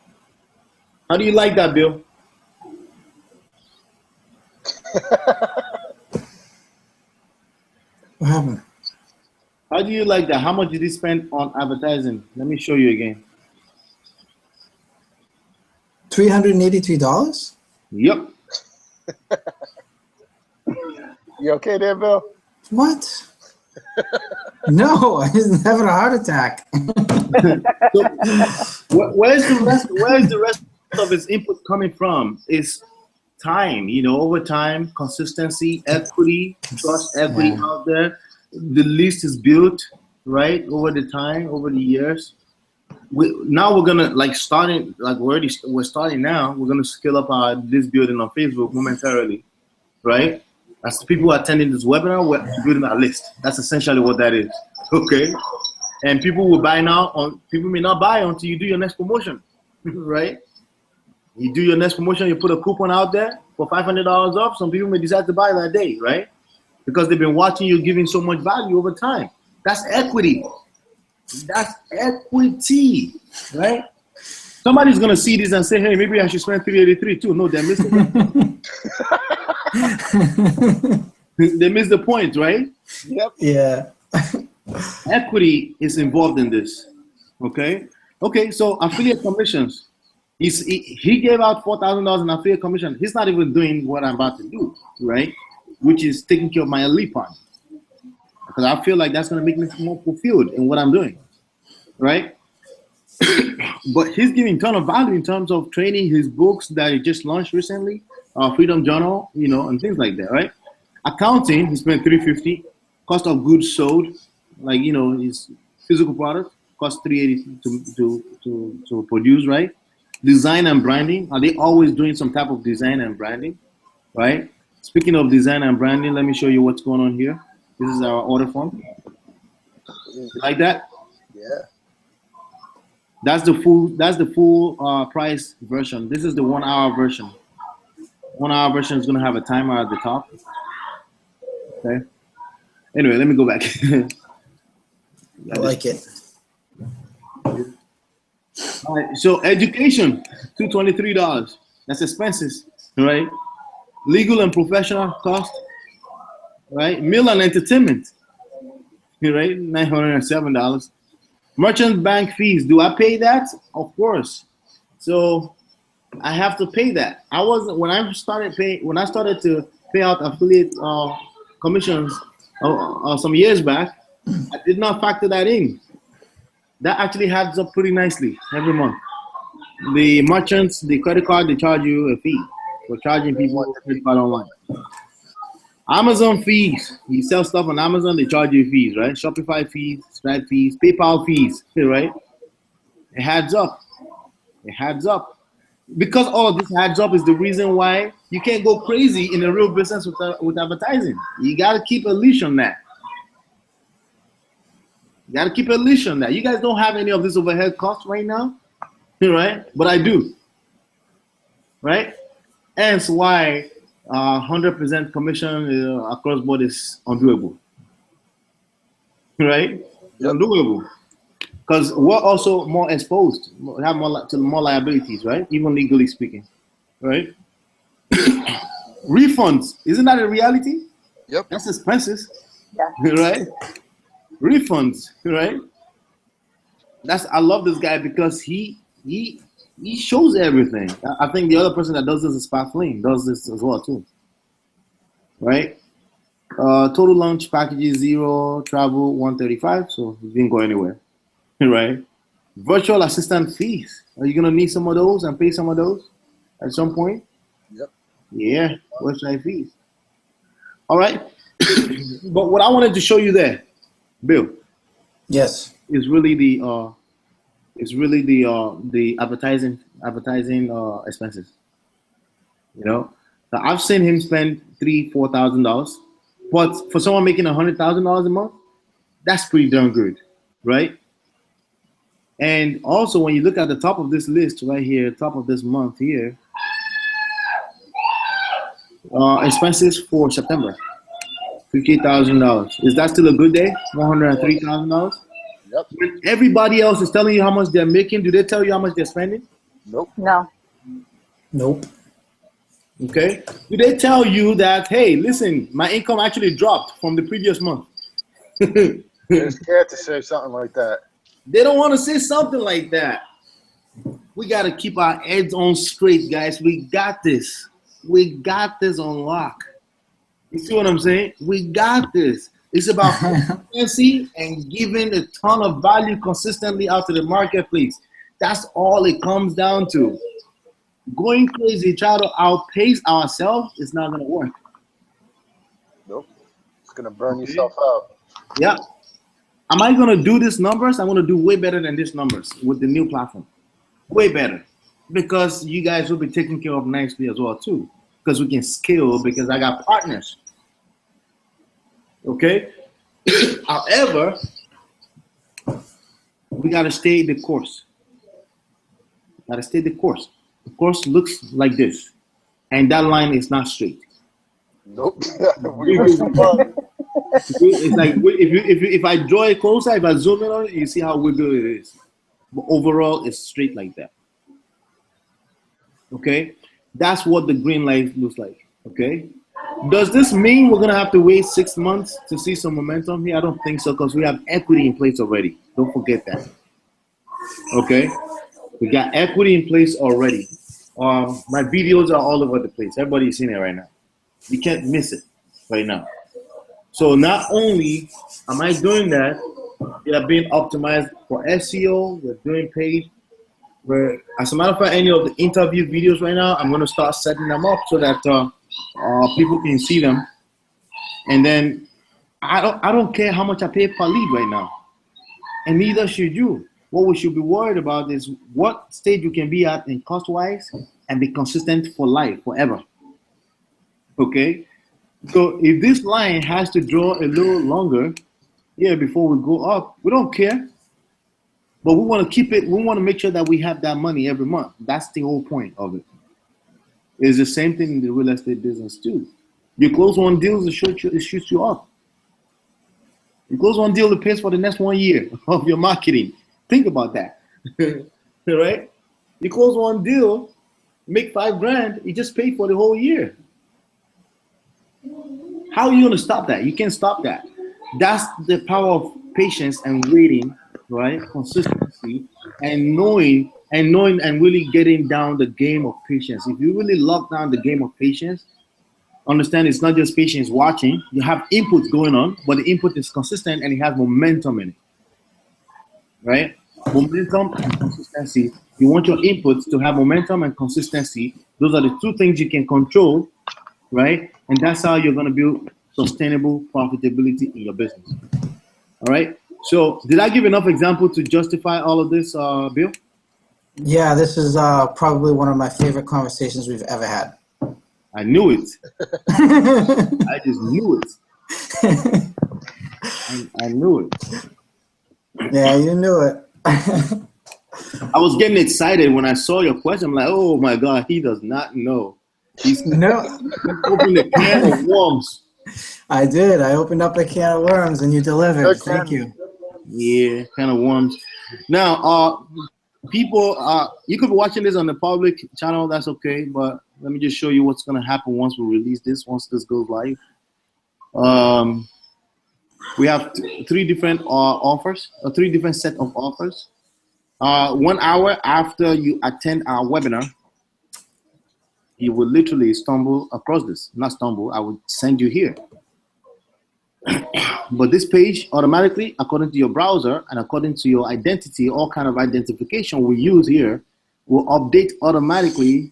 How do you like that, Bill? What happened? How do you like that? How much did he spend on advertising? Let me show you again. $383? Yep. You okay there, Bill? What? No, I was having a heart attack. So, where's the rest of his input coming from? It's time, over time, consistency, equity, trust equity out there. The list is built, right, over the time, over the years. Now we're gonna we're starting now. We're gonna scale up our list building on Facebook momentarily, right? That's the people attending this webinar. We're building a list. That's essentially what that is. Okay. And people will buy now. People may not buy until you do your next promotion, right? You do your next promotion. You put a coupon out there for $500 off. Some people may decide to buy that day, right? Because they've been watching you giving so much value over time. That's equity. That's equity, right? Somebody's gonna see this and say, "Hey, maybe I should spend $383 too." No, they missed it. They missed the point, right? Yep. Yeah. Equity is involved in this. Okay. Okay. So affiliate commissions. He gave out $4,000 in affiliate commission. He's not even doing what I'm about to do, right? Which is taking care of my elite part. Because I feel like that's going to make me more fulfilled in what I'm doing, right? But he's giving a ton of value in terms of training, his books that he just launched recently, Freedom Journal, you know, and things like that, right? Accounting, he spent $350. Cost of goods sold, like, you know, his physical product cost $380 to produce, right? Design and branding, are they always doing some type of design and branding, right? Speaking of design and branding, let me show you what's going on here. This is our order form. You like that? Yeah. That's the full price version. This is the 1 hour version. 1 hour version is going to have a timer at the top. Okay. Anyway, let me go back. I like it. All right, so education, $223. That's expenses, right? Legal and professional cost, right? Meal and entertainment, right? $907. Merchant bank fees. Do I pay that? Of course. So I have to pay that. When I started to pay out affiliate commissions some years back, I did not factor that in. That actually adds up pretty nicely every month. The merchants, the credit card, they charge you a fee for charging people credit card online. Amazon fees. You sell stuff on Amazon, they charge you fees, right? Shopify fees, Stripe fees, PayPal fees, right? It adds up. It adds up. Because all of this adds up is the reason why you can't go crazy in a real business with advertising. You got to keep a leash on that. You got to keep a leash on that. You guys don't have any of this overhead costs right now, right? But I do, right? Hence why 100% commission across board is undoable, right? Yep. Undoable. Because we're also more exposed, have more liabilities, right? Even legally speaking, right? Refunds, isn't that a reality? Yep. That's expenses, Yeah. right? Refunds, right? I love this guy because he shows everything. I think the other person that does this is Pat Flynn, does this as well too, right? Total launch packages 0, travel 135, so you didn't go anywhere, right? Virtual assistant fees. Are you gonna need some of those and pay some of those at some point? Yep. Yeah, website fees. All right. But what I wanted to show you there, Bill. Yes. Is really the advertising expenses. You know, so I've seen him spend $3,000-4,000, but for someone making $100,000 a month, that's pretty darn good, right? And also, when you look at the top of this list right here, top of this month here, expenses for September. $58,000. Is that still a good day? $103,000. Yep. When everybody else is telling you how much they're making, do they tell you how much they're spending? Nope. No. Nope. Okay. Do they tell you that, hey, listen, my income actually dropped from the previous month? They're scared to say something like that. They don't want to say something like that. We got to keep our heads on straight, guys. We got this. We got this on lock. You see what I'm saying? We got this. It's about consistency and giving a ton of value consistently out to the marketplace. That's all it comes down to. Going crazy, try to outpace ourselves, it's not going to work. Nope. It's going to burn yourself out. Yeah. Am I going to do these numbers? I'm going to do way better than these numbers with the new platform. Way better. Because you guys will be taken care of nicely as well, too. Because we can scale, because I got partners. Okay? However, we got to stay the course. Got to stay the course. The course looks like this. And that line is not straight. Nope. We wish it was. It's like if I draw it closer, if I zoom in on it, you see how wiggle it is. But overall, it's straight like that. Okay? That's what the green light looks like. Okay? Does this mean we're going to have to wait 6 months to see some momentum here? I don't think so, because we have equity in place already. Don't forget that. Okay? We got equity in place already. My videos are all over the place. Everybody's seeing it right now. You can't miss it right now. So not only am I doing that, they are being optimized for SEO. We're doing paid. As a matter of fact, any of the interview videos right now, I'm going to start setting them up so that people can see them. And then I don't care how much I pay per lead right now, and neither should you. What we should be worried about is what stage you can be at in cost-wise and be consistent for life, forever. Okay? So if this line has to draw a little longer, before we go up, we don't care. But we want to keep it, we want to make sure that we have that money every month. That's the whole point of it. It's the same thing in the real estate business too. You close one deal, it shoots you up. You close one deal, it pays for the next 1 year of your marketing. Think about that. Right? You close one deal, make $5,000, you just pay for the whole year. How are you going to stop that? You can't stop that. That's the power of patience and waiting, right? Consistency and knowing and really getting down the game of patience. If you really lock down the game of patience, understand it's not just patience watching. You have inputs going on, but the input is consistent and it has momentum in it, right? Momentum and consistency. You want your inputs to have momentum and consistency. Those are the two things you can control, right? And that's how you're going to build sustainable profitability in your business. All right. So did I give enough example to justify all of this, Bill? Yeah, this is probably one of my favorite conversations we've ever had. I knew it. I just knew it. I knew it. Yeah, you knew it. I was getting excited when I saw your question. I'm like, oh my God, he does not know. He's opened a can of worms. I did. I opened up a can of worms and you delivered. Thank you. Yeah, can of worms. Now, people, you could be watching this on the public channel. That's okay. But let me just show you what's going to happen once we release this, once this goes live. We have three different offers, three different set of offers. 1 hour after you attend our webinar, you will literally stumble across this. Not stumble, I will send you here. But this page automatically, according to your browser and according to your identity, all kind of identification we use here, will update automatically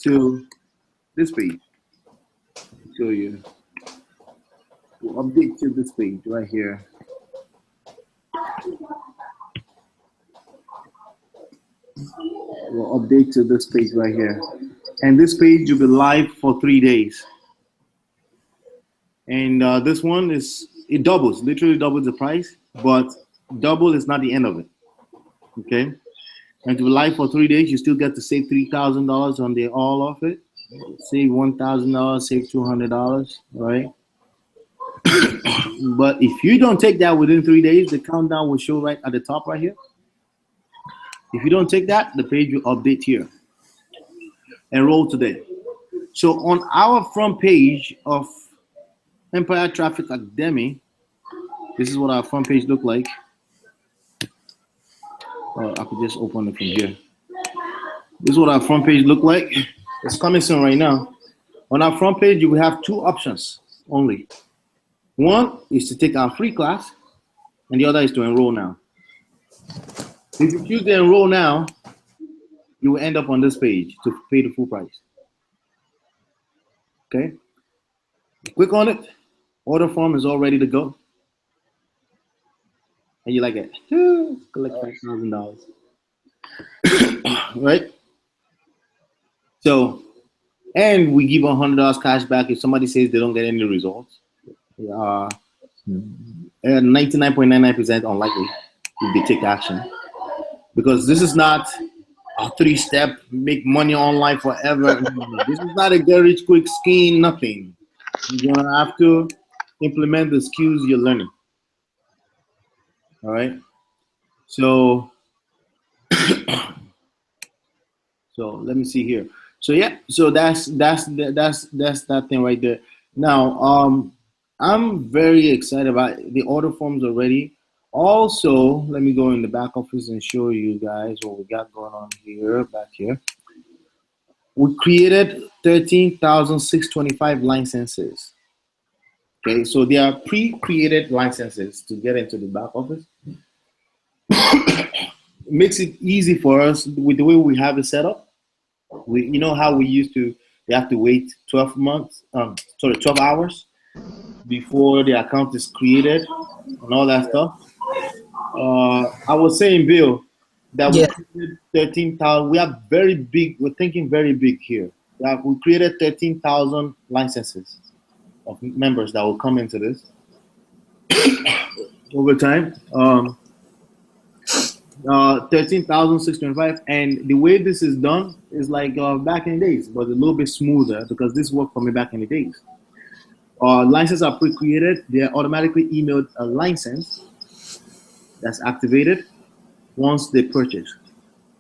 to this page. Show you. We'll update to this page right here. We'll update to this page right here. And this page will be live for 3 days. And this one it doubles, literally doubles the price, but double is not the end of it. Okay? And to be live for 3 days, you still get to save $3,000 on the all of it. Save $1,000, save $200, right? But if you don't take that within 3 days, the countdown will show right at the top right here. If you don't take that, the page will update here. Enroll today. So on our front page of Empire Traffic Academy, this is what our front page look like. I could just open it from here. This is what our front page look like. It's coming soon right now. On our front page, you will have two options only. One is to take our free class, and the other is to enroll now. If you choose to enroll now, you will end up on this page to pay the full price. Okay? Click on it. Order form is all ready to go. And you like it. Collect $5,000. Right? So, and we give $100 cash back if somebody says they don't get any results. 99.99% unlikely if they take action, because this is not a 3-step make money online forever. This is not a get rich quick scheme. Nothing. You're gonna have to implement the skills you're learning. All right. So let me see here. So yeah, so that's that thing right there. Now, I'm very excited about the order forms already. Also, let me go in the back office and show you guys what we got going on here, back here. We created 13,625 licenses. Okay, so they are pre-created licenses to get into the back office. It makes it easy for us with the way we have it set up. You know how we used to, they have to wait 12 hours before the account is created and all that stuff. I was saying, Bill, that we created 13,000. We are very big. We're thinking very big here. We created 13,000 licenses of members that will come into this over time. 13,625, and the way this is done is like back in the days, but a little bit smoother because this worked for me back in the days. Licenses are pre-created. They're automatically emailed a license that's activated once they purchase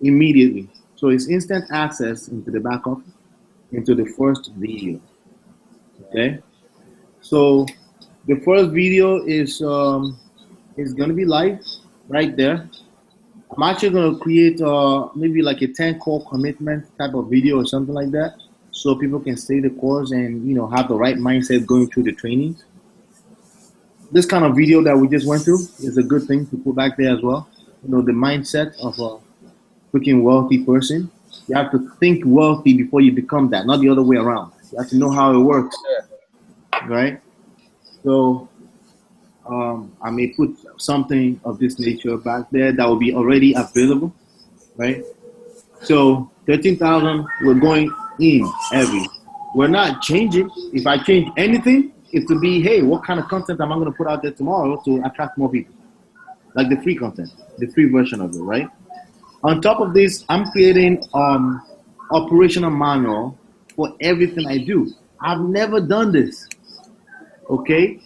immediately. So it's instant access into the back office, into the first video. Okay. So the first video is going to be live right there. I'm actually going to create maybe like a 10-core commitment type of video or something like that, so people can stay the course and have the right mindset going through the trainings. This kind of video that we just went through is a good thing to put back there as well. The mindset of a freaking wealthy person. You have to think wealthy before you become that, not the other way around. You have to know how it works, right? So I may put something of this nature back there that will be already available, right? So 13,000, we're going in heavy. We're not changing. If I change anything, it would be, hey, what kind of content am I going to put out there tomorrow to attract more people? Like the free content, the free version of it, right? On top of this, I'm creating operational manual for everything I do. I've never done this, okay?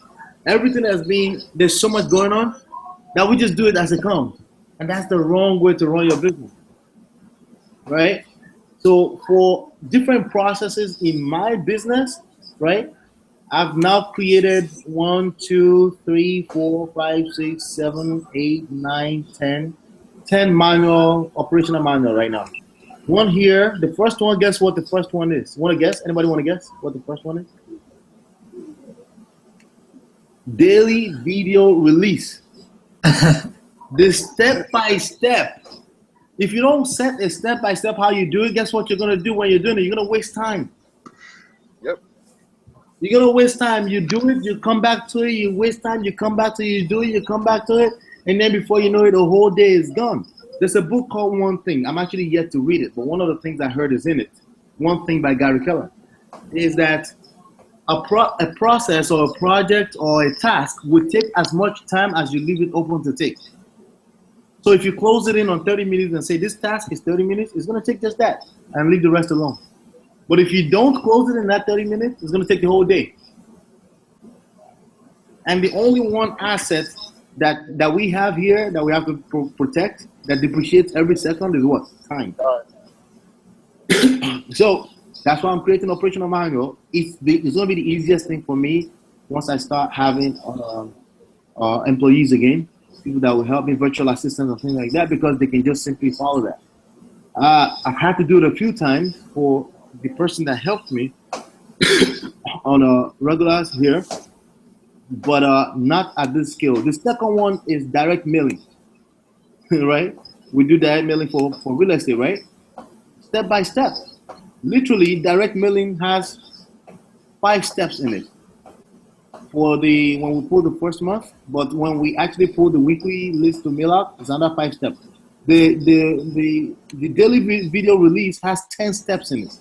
Everything has been, there's so much going on that we just do it as it comes. And that's the wrong way to run your business, right? So for different processes in my business, right, I've now created 1, 2, 3, 4, 5, 6, 7, 8, 9, 10 manual, operational manual right now. One here, the first one, guess what the first one is? Want to guess? Anybody want to guess what the first one is? Daily video release. The step-by-step. If you don't set a step-by-step how you do it, guess what you're going to do when you're doing it? You're going to waste time. Yep. You're going to waste time. You do it, you come back to it, you waste time, you come back to it, you do it, you come back to it, and then before you know it, the whole day is gone. There's a book called One Thing. I'm actually yet to read it, but one of the things I heard is in it. One Thing by Gary Keller is that a process or a project or a task will take as much time as you leave it open to take. So if you close it in on 30 minutes and say this task is 30 minutes, it's going to take just that and leave the rest alone. But if you don't close it in that 30 minutes, it's going to take the whole day. And the only one asset that we have here that we have to protect that depreciates every second is what? Time. So that's why I'm creating an operational manual. It's going to be the easiest thing for me once I start having employees again, people that will help me, virtual assistants or things like that, because they can just simply follow that. I've had to do it a few times for the person that helped me on a regular here, but not at this scale. The second one is direct mailing, right? We do direct mailing for real estate, right? Step by step. Literally, direct mailing has 5 steps in it. For when we pull the first month, but when we actually pull the weekly list to mail out, it's another 5 steps. The daily video release has 10 steps in it.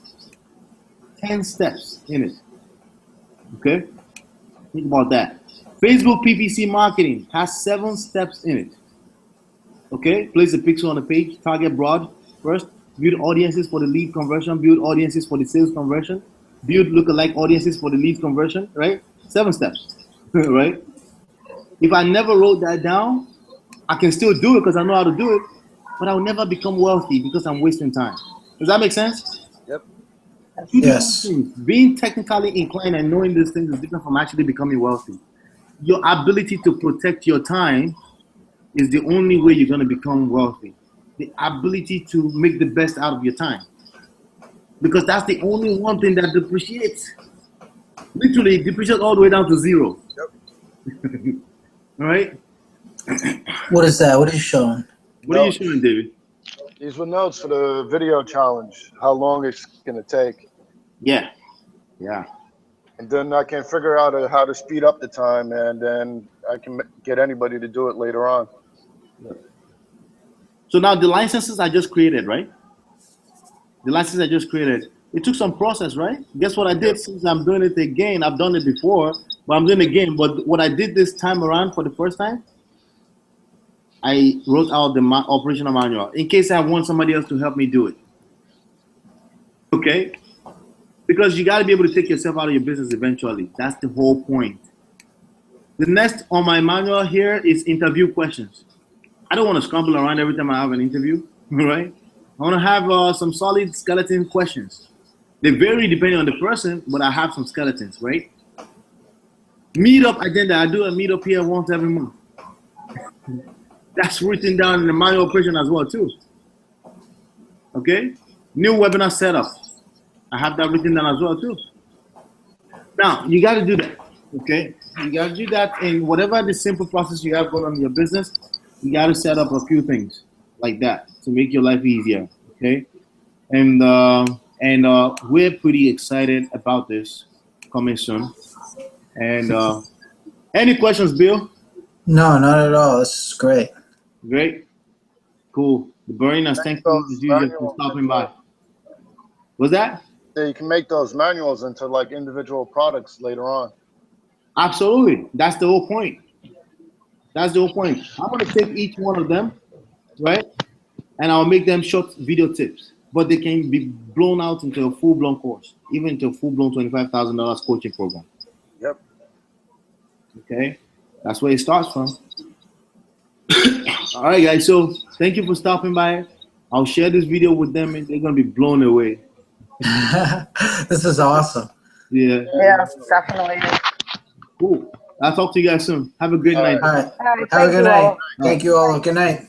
10 steps in it. Okay? Think about that. Facebook PPC marketing has 7 steps in it. Okay, place the pixel on the page, target broad first, build audiences for the lead conversion, build audiences for the sales conversion, build lookalike audiences for the lead conversion, right? 7 steps, right? If I never wrote that down, I can still do it because I know how to do it, but I'll never become wealthy because I'm wasting time. Does that make sense? Yep. Yes. Being technically inclined and knowing these things is different from actually becoming wealthy. Your ability to protect your time is the only way you're going to become wealthy. The ability to make the best out of your time. Because that's the only one thing that depreciates. Literally, it depreciates all the way down to 0. Yep. All right? What is that? What are you showing? What are you showing, David? These were notes for the video challenge, how long it's going to take. Yeah. Yeah. And then I can figure out how to speed up the time, and then I can get anybody to do it later on. So now the licenses I just created, right? The licenses I just created, it took some process, right? Guess what I did? Since I'm doing it again, I've done it before, but I'm doing it again. But what I did this time around for the first time, I wrote out the operational manual in case I want somebody else to help me do it. Okay? Because you got to be able to take yourself out of your business eventually. That's the whole point. The next on my manual here is interview questions. I don't want to scramble around every time I have an interview, right? I want to have some solid skeleton questions. They vary depending on the person, but I have some skeletons, right? Meetup agenda. I do a meetup here once every month. That's written down in the manual operation as well, too. Okay? New webinar setup. I have that written down as well, too. Now, you got to do that, okay? You got to do that in whatever the simple process you have going on in your business. You got to set up a few things like that to make your life easier, okay? And we're pretty excited about this coming soon. And any questions, Bill? No, not at all. This is great. Great. Cool. The Barinas, thank you as usual for stopping by. What's that? Yeah, you can make those manuals into like individual products later on. Absolutely. That's the whole point. That's the whole point. I'm going to take each one of them, right? And I'll make them short video tips. But they can be blown out into a full-blown course, even into a full-blown $25,000 coaching program. Yep. Okay? That's where it starts from. All right, guys. So thank you for stopping by. I'll share this video with them, and they're going to be blown away. This is awesome. Yeah. Yeah, definitely. Cool. I'll talk to you guys soon. Have a great night. All right. All right, Have a good night. all. Thank you all. Good night.